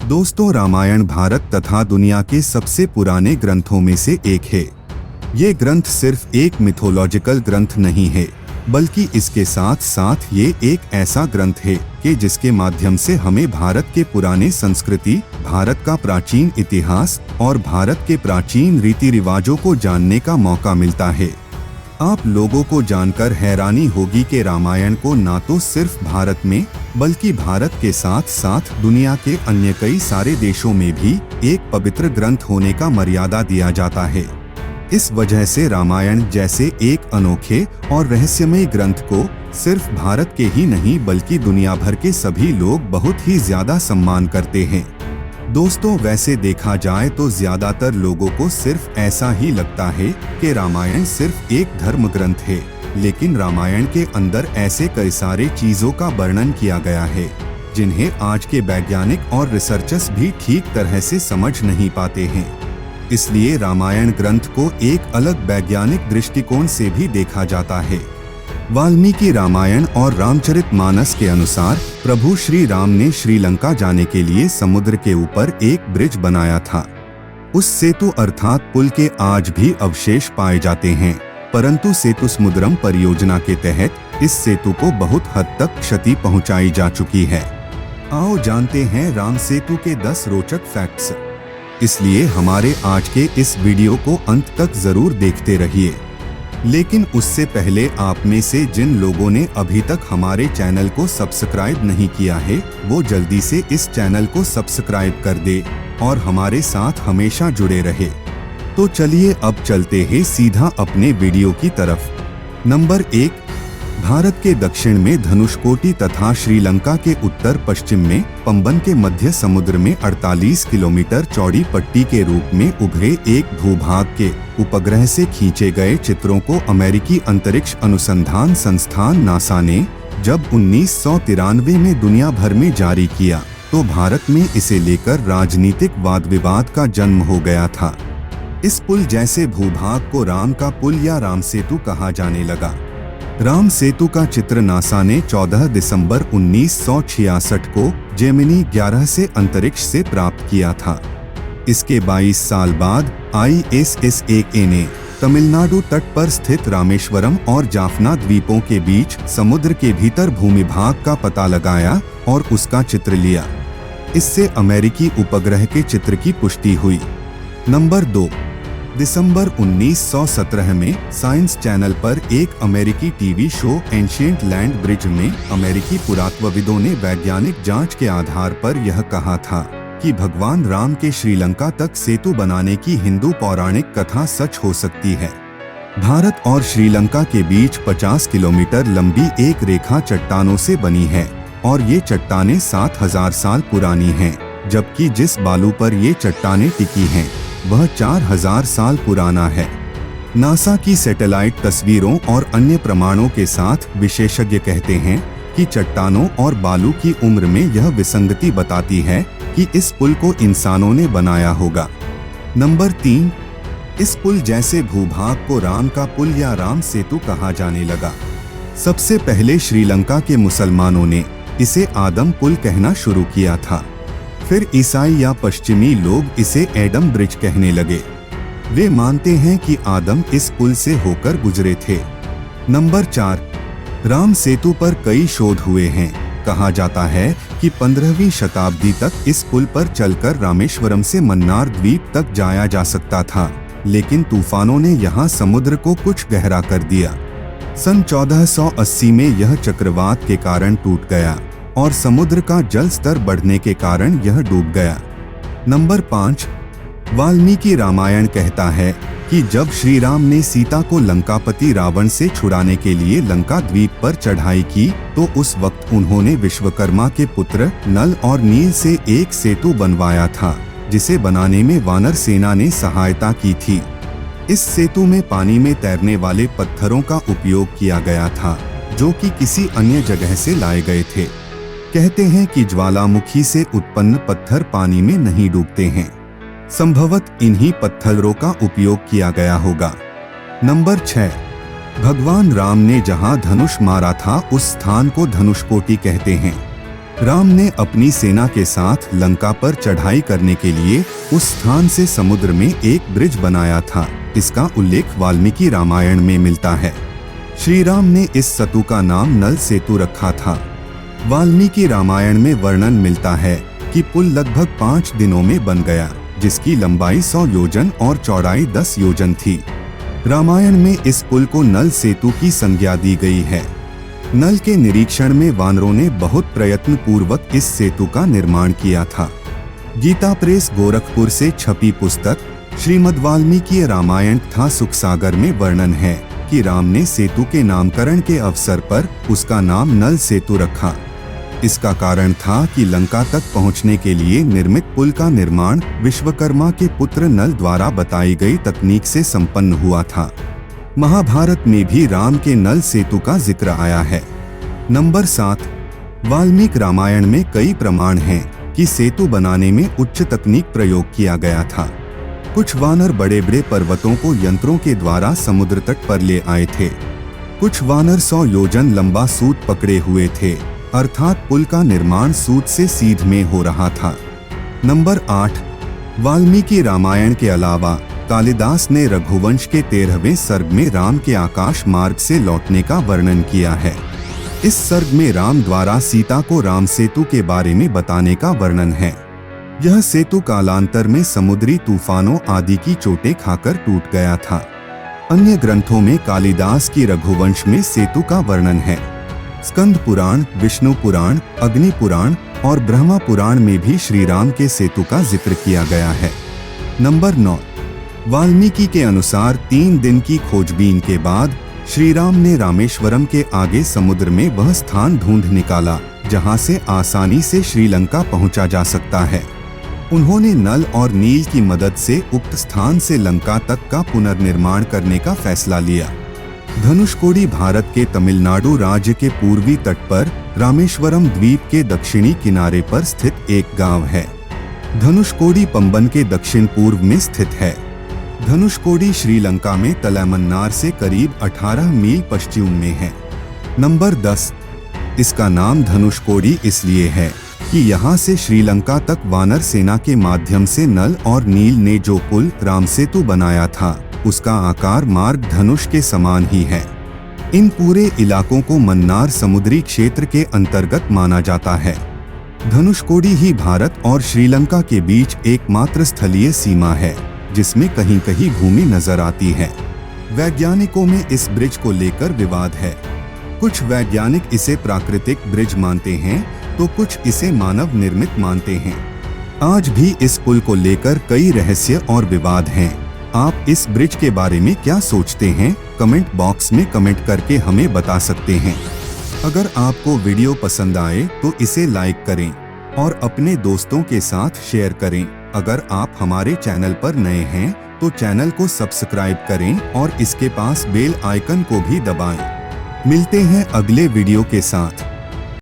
दोस्तों, रामायण भारत तथा दुनिया के सबसे पुराने ग्रंथों में से एक है। ये ग्रंथ सिर्फ एक मिथोलॉजिकल ग्रंथ नहीं है, बल्कि इसके साथ साथ ये एक ऐसा ग्रंथ है कि जिसके माध्यम से हमें भारत के पुराने संस्कृति, भारत का प्राचीन इतिहास और भारत के प्राचीन रीति रिवाजों को जानने का मौका मिलता है। आप लोगों को जानकर हैरानी होगी कि रामायण को न तो सिर्फ भारत में, बल्कि भारत के साथ साथ दुनिया के अन्य कई सारे देशों में भी एक पवित्र ग्रंथ होने का मर्यादा दिया जाता है। इस वजह से रामायण जैसे एक अनोखे और रहस्यमय ग्रंथ को सिर्फ भारत के ही नहीं बल्कि दुनिया भर के सभी लोग बहुत ही ज्यादा सम्मान करते हैं। दोस्तों, वैसे देखा जाए तो ज्यादातर लोगों को सिर्फ ऐसा ही लगता है कि रामायण सिर्फ एक धर्म ग्रंथ है, लेकिन रामायण के अंदर ऐसे कई सारे चीजों का वर्णन किया गया है जिन्हें आज के वैज्ञानिक और रिसर्चर्स भी ठीक तरह से समझ नहीं पाते हैं। इसलिए रामायण ग्रंथ को एक अलग वैज्ञानिक दृष्टिकोण से भी देखा जाता है। वाल्मीकि रामायण और रामचरितमानस के अनुसार प्रभु श्री राम ने श्रीलंका जाने के लिए समुद्र के ऊपर एक ब्रिज बनाया था। उस सेतु अर्थात पुल के आज भी अवशेष पाए जाते हैं, परंतु सेतु समुद्रम परियोजना के तहत इस सेतु को बहुत हद तक क्षति पहुंचाई जा चुकी है। आओ जानते हैं राम सेतु के 10 रोचक फैक्ट्स। इसलिए हमारे आज के इस वीडियो को अंत तक जरूर देखते रहिए। लेकिन उससे पहले आप में से जिन लोगों ने अभी तक हमारे चैनल को सब्सक्राइब नहीं किया है, वो जल्दी से इस चैनल को सब्सक्राइब कर दे और हमारे साथ हमेशा जुड़े रहे। तो चलिए अब चलते हैं सीधा अपने वीडियो की तरफ। नंबर 1, भारत के दक्षिण में धनुषकोटी तथा श्रीलंका के उत्तर पश्चिम में पंबन के मध्य समुद्र में 48 किलोमीटर चौड़ी पट्टी के रूप में उभरे एक भूभाग के उपग्रह से खींचे गए चित्रों को अमेरिकी अंतरिक्ष अनुसंधान संस्थान नासा ने जब 1993 में दुनिया भर में जारी किया तो भारत में इसे लेकर राजनीतिक वाद विवाद का जन्म हो गया था। इस पुल जैसे भूभाग को राम का पुल या राम सेतु कहा जाने लगा। राम सेतु का चित्र नासा ने 14 दिसंबर 1966 को जेमिनी 11 से अंतरिक्ष से प्राप्त किया था। इसके 22 साल बाद ISSA ने तमिलनाडु तट पर स्थित रामेश्वरम और जाफना द्वीपों के बीच समुद्र के भीतर भूमिभाग का पता लगाया और उसका चित्र लिया। इससे अमेरिकी उपग्रह के चित्र की पुष्टि हुई। नंबर 2, दिसंबर 1917 में साइंस चैनल पर एक अमेरिकी TV show ancient land bridge में अमेरिकी पुरातत्वविदों ने वैज्ञानिक जांच के आधार पर यह कहा था कि भगवान राम के श्रीलंका तक सेतु बनाने की हिंदू पौराणिक कथा सच हो सकती है। भारत और श्रीलंका के बीच 50 किलोमीटर लंबी एक रेखा चट्टानों से बनी है और ये चट्टानें 7000 साल पुरानी हैं, जबकि जिस बालू पर ये चट्टानें टिकी हैं वह 4000 साल पुराना है। नासा की सैटेलाइट तस्वीरों और अन्य प्रमाणों के साथ विशेषज्ञ कहते हैं कि चट्टानों और बालू की उम्र में यह विसंगति बताती है कि इस पुल को इंसानों ने बनाया होगा। नंबर 3, इस पुल जैसे भूभाग को राम का पुल या राम सेतु कहा जाने लगा। सबसे पहले श्रीलंका के मुसलमानों ने इसे आदम पुल कहना शुरू किया था। फिर ईसाई या पश्चिमी लोग इसे एडम ब्रिज कहने लगे। वे मानते हैं कि आदम इस पुल से होकर गुजरे थे। नंबर 4, राम सेतु पर कई शोध हुए हैं। कहा जाता है कि 15वीं शताब्दी तक इस पुल पर चलकर रामेश्वरम से मन्नार द्वीप तक जाया जा सकता था, लेकिन तूफानों ने यहाँ समुद्र को कुछ गहरा कर दिया। सन 1480 में यह चक्रवात के कारण टूट गया और समुद्र का जल स्तर बढ़ने के कारण यह डूब गया। नंबर 5, वाल्मीकि रामायण कहता है कि जब श्री राम ने सीता को लंकापति रावण से छुड़ाने के लिए लंका द्वीप पर चढ़ाई की तो उस वक्त उन्होंने विश्वकर्मा के पुत्र नल और नील से एक सेतु बनवाया था, जिसे बनाने में वानर सेना ने सहायता की थी। इस सेतु में पानी में तैरने वाले पत्थरों का उपयोग किया गया था, जो कि किसी अन्य जगह से लाए गए थे। कहते हैं कि ज्वालामुखी से उत्पन्न पत्थर पानी में नहीं डूबते हैं। संभवत इन्हीं पत्थरों का उपयोग किया गया होगा। नंबर 6, भगवान राम ने जहां धनुष मारा था उस स्थान को धनुषकोटी कहते हैं। राम ने अपनी सेना के साथ लंका पर चढ़ाई करने के लिए उस स्थान से समुद्र में एक ब्रिज बनाया था। इसका उल्लेख वाल्मीकि रामायण में मिलता है। श्री राम ने इस सेतु का नाम नल सेतु रखा था। वाल्मीकि रामायण में वर्णन मिलता है कि पुल लगभग 5 दिनों में बन गया, जिसकी लंबाई 100 योजन और चौड़ाई 10 योजन थी। रामायण में इस पुल को नल सेतु की संज्ञा दी गई है। नल के निरीक्षण में वानरों ने बहुत प्रयत्न पूर्वक इस सेतु का निर्माण किया था। गीता प्रेस गोरखपुर से छपी पुस्तक श्रीमद् वाल्मीकि रामायण तथा सुखसागर में वर्णन है कि राम ने सेतु के नामकरण के अवसर पर उसका नाम नल सेतु रखा। इसका कारण था कि लंका तक पहुंचने के लिए निर्मित पुल का निर्माण विश्वकर्मा के पुत्र नल द्वारा बताई गई तकनीक से संपन्न हुआ था। महाभारत में भी राम के नल सेतु का जिक्र आया है। नंबर 7, वाल्मीकि रामायण में कई प्रमाण हैं कि सेतु बनाने में उच्च तकनीक प्रयोग किया गया था। कुछ वानर बड़े बड़े पर्वतों को यंत्रों के द्वारा समुद्र तट पर ले आए थे। कुछ वानर 100 योजन लंबा सूत पकड़े हुए थे, अर्थात पुल का निर्माण सूत से सीध में हो रहा था। नंबर 8, वाल्मीकि रामायण के अलावा कालिदास ने रघुवंश के 13वें सर्ग में राम के आकाश मार्ग से लौटने का वर्णन किया है। इस सर्ग में राम द्वारा सीता को राम सेतु के बारे में बताने का वर्णन है। यह सेतु कालांतर में समुद्री तूफानों आदि की चोटें खाकर टूट गया था। अन्य ग्रंथों में कालिदास की रघुवंश में सेतु का वर्णन है। स्कंद पुराण, विष्णु पुराण, अग्नि पुराण और ब्रह्मा पुराण में भी श्री राम के सेतु का जिक्र किया गया है। नंबर 9, वाल्मीकि के अनुसार 3 दिन की खोजबीन के बाद श्री राम ने रामेश्वरम के आगे समुद्र में वह स्थान ढूंढ निकाला जहां से आसानी से श्रीलंका पहुंचा जा सकता है। उन्होंने नल और नील की मदद से उक्त स्थान से लंका तक का पुनर्निर्माण करने का फैसला लिया। धनुषकोडी भारत के तमिलनाडु राज्य के पूर्वी तट पर रामेश्वरम द्वीप के दक्षिणी किनारे पर स्थित एक गांव है। धनुषकोडी पंबन के दक्षिण पूर्व में स्थित है। धनुषकोडी श्रीलंका में तलैमन्नार से करीब 18 मील पश्चिम में है। नंबर 10, इसका नाम धनुषकोडी इसलिए है कि यहाँ से श्रीलंका तक वानर सेना के माध्यम से नल और नील ने जो पुल राम सेतु बनाया था उसका आकार मार्ग धनुष के समान ही है। इन पूरे इलाकों को मन्नार समुद्री क्षेत्र के अंतर्गत माना जाता है। धनुषकोडी ही भारत और श्रीलंका के बीच एकमात्र स्थलीय सीमा है जिसमें कहीं कहीं भूमि नजर आती है। वैज्ञानिकों में इस ब्रिज को लेकर विवाद है। कुछ वैज्ञानिक इसे प्राकृतिक ब्रिज मानते हैं तो कुछ इसे मानव निर्मित मानते हैं। आज भी इस पुल को लेकर कई रहस्य और विवाद हैं। आप इस ब्रिज के बारे में क्या सोचते हैं? कमेंट बॉक्स में कमेंट करके हमें बता सकते हैं। अगर आपको वीडियो पसंद आए तो इसे लाइक करें और अपने दोस्तों के साथ शेयर करें। अगर आप हमारे चैनल पर नए हैं तो चैनल को सब्सक्राइब करें और इसके पास बेल आइकन को भी दबाएं। मिलते हैं अगले वीडियो के साथ।